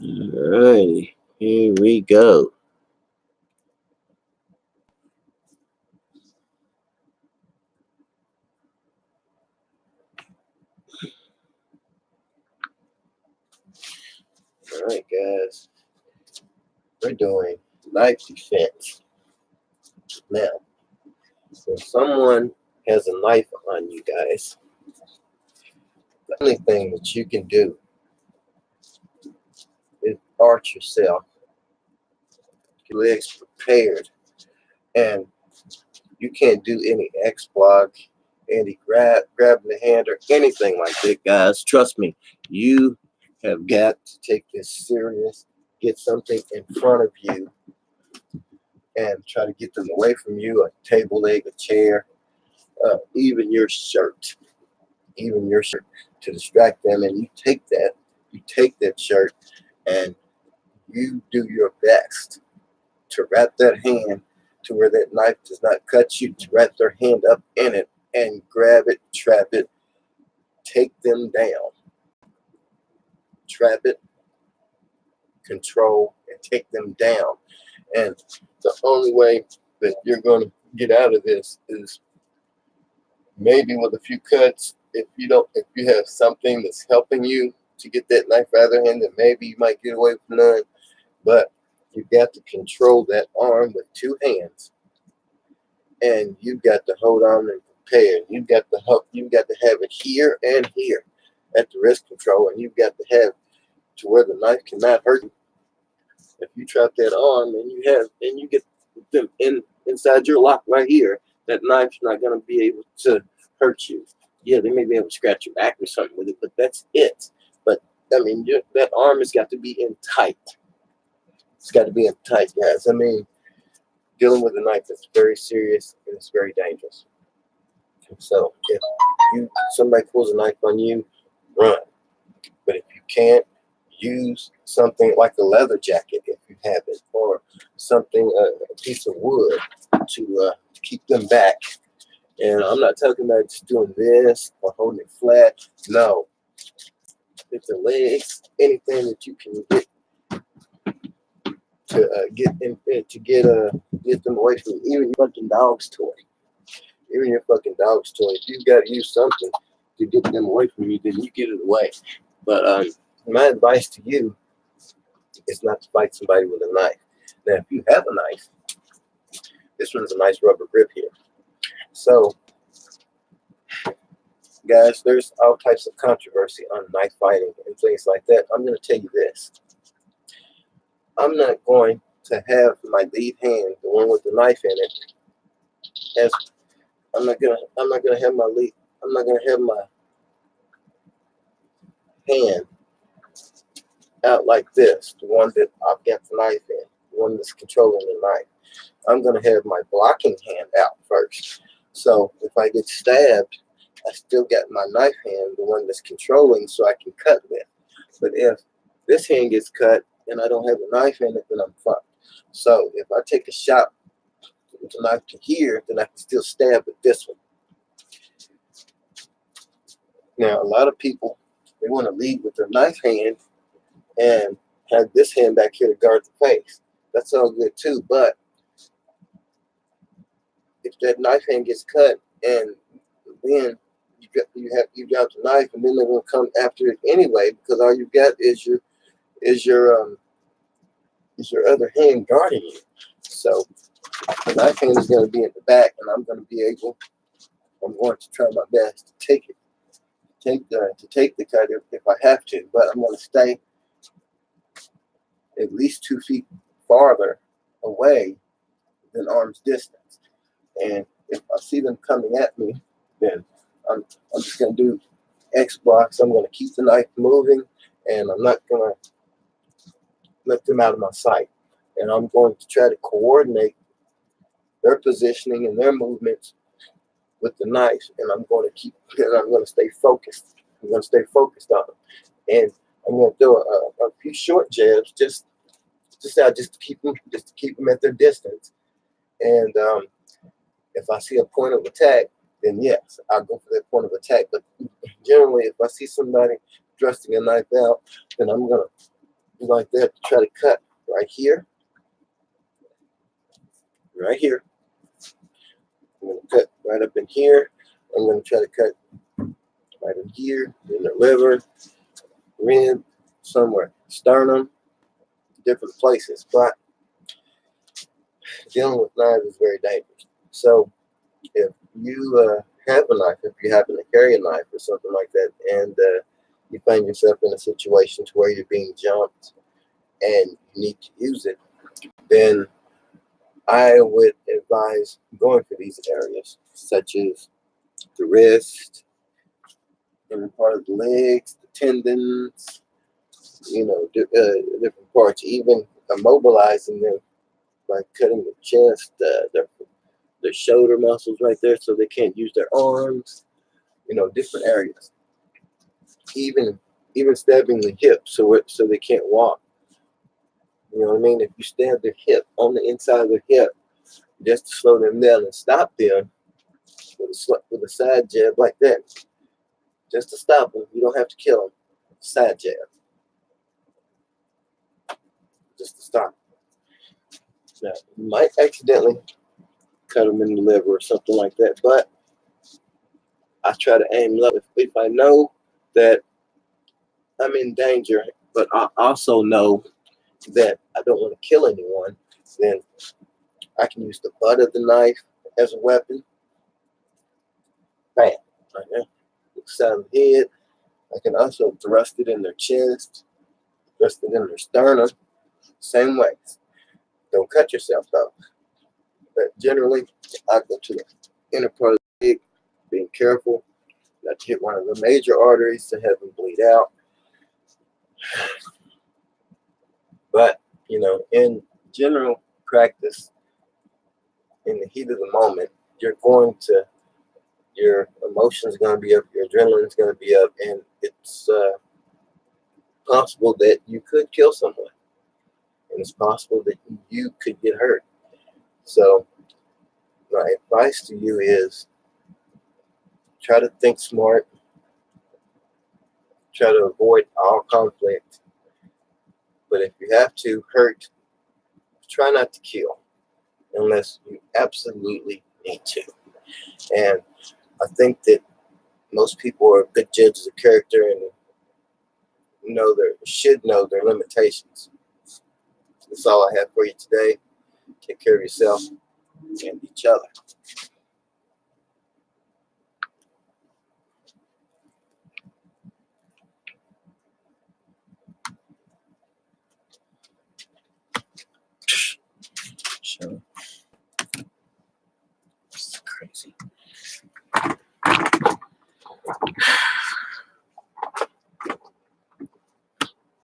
Alrighty, here we go. Alright, guys, we're doing knife defense. Now, if someone has a knife on you guys, the only thing that you can do is arch yourself, your legs prepared, and you can't do any X block, any grabbing the hand or anything like that, guys. Trust me, you have got to take this serious. Get something in front of you and try to get them away from you, a table leg, a chair, even your shirt, to distract them. And you take that shirt and you do your best to wrap that hand to where that knife does not cut you, to wrap their hand up in it and grab it, trap it, take them down, trap it, control, and take them down. And the only way that you're going to get out of this is maybe with a few cuts. If you have something that's helping you to get that knife out of their hand, then maybe you might get away from none. But you've got to control that arm with two hands, and you've got to hold on and prepare. You've got to have it here and here at the wrist control, and you've got to have to where the knife cannot hurt you. If you trap that arm and you get them inside your lock right here, that knife's not going to be able to hurt you. Yeah, they may be able to scratch your back or something with it, but that's it. But I mean, that arm has got to be in tight. It's got to be in tight, guys. I mean, dealing with a knife is very serious and it's very dangerous. So if somebody pulls a knife on you, run. But if you can't, use something like a leather jacket if you have it, or something, a piece of wood to keep them back. And I'm not talking about just doing this or holding it flat. No, it's the legs, anything that you can get to get them away from you. Even your fucking dog's toy. If you've got to use something to get them away from you, then you get it away. But my advice to you is not to fight somebody with a knife. Now, if you have a knife, this one's a nice rubber grip here. So, guys, there's all types of controversy on knife fighting and things like that. I'm going to tell you this. I'm not going to have my lead hand, the one with the knife in it, I'm not gonna have my hand out like this, the one that I've got the knife in, the one that's controlling the knife. I'm going to have my blocking hand out first. So if I get stabbed, I still got my knife hand, the one that's controlling, so I can cut with. But if this hand gets cut and I don't have a knife in it, then I'm fucked. So if I take a shot with the knife to here, then I can still stab with this one. Now, a lot of people, they want to lead with their knife hand and have this hand back here to guard the face. That's all good too, but if that knife hand gets cut and then you got the knife, and then they're gonna come after it anyway, because all you got is your other hand guarding you. So the knife hand is gonna be in the back, and I'm going to try my best to take the cut if I have to, but I'm going to stay at least 2 feet farther away than arm's distance. And if I see them coming at me, then I'm just going to do X blocks. I'm going to keep the knife moving, and I'm not going to let them out of my sight. And I'm going to try to coordinate their positioning and their movements with the knife, and I'm going to stay focused. I'm going to stay focused on them, and I'm going to do a few short jabs just to keep them at their distance. And if I see a point of attack, then yes, I'll go for that point of attack. But generally, if I see somebody thrusting a knife out, then I'm gonna like that to try to cut right here, right here. I'm going to cut right up in here. I'm going to try to cut right in here, in the liver, rib, somewhere, sternum, different places. But dealing with knives is very dangerous. So if you have a knife, if you happen to carry a knife or something like that, and you find yourself in a situation to where you're being jumped and you need to use it, then I would advise going for these areas, such as the wrist, and part of the legs, the tendons, different parts, even immobilizing them by cutting the chest, their shoulder muscles right there, so they can't use their arms. Different areas. Even stabbing the hip, so they can't walk. You know what I mean? If you stab their hip on the inside of their hip, just to slow them down and stop them with a side jab like that, just to stop them. You don't have to kill them. Side jab, just to stop them. Now, you might accidentally cut them in the liver or something like that, but I try to aim low. If I know that I'm in danger, but I also know that I don't want to kill anyone, then I can use the butt of the knife as a weapon. Bam, right there, side of the head. I can also thrust it in their chest, thrust it in their sternum, same way. Don't cut yourself though. But generally, I go to the inner part of the leg, being careful not to hit one of the major arteries to have them bleed out. But, in general practice, in the heat of the moment, your emotions are going to be up, your adrenaline is going to be up, and it's possible that you could kill someone. And it's possible that you could get hurt. So my advice to you is try to think smart, try to avoid all conflict. But if you have to hurt, try not to kill unless you absolutely need to. And I think that most people are good judges of character and should know their limitations. That's all I have for you today. Take care of yourself and each other. Sure.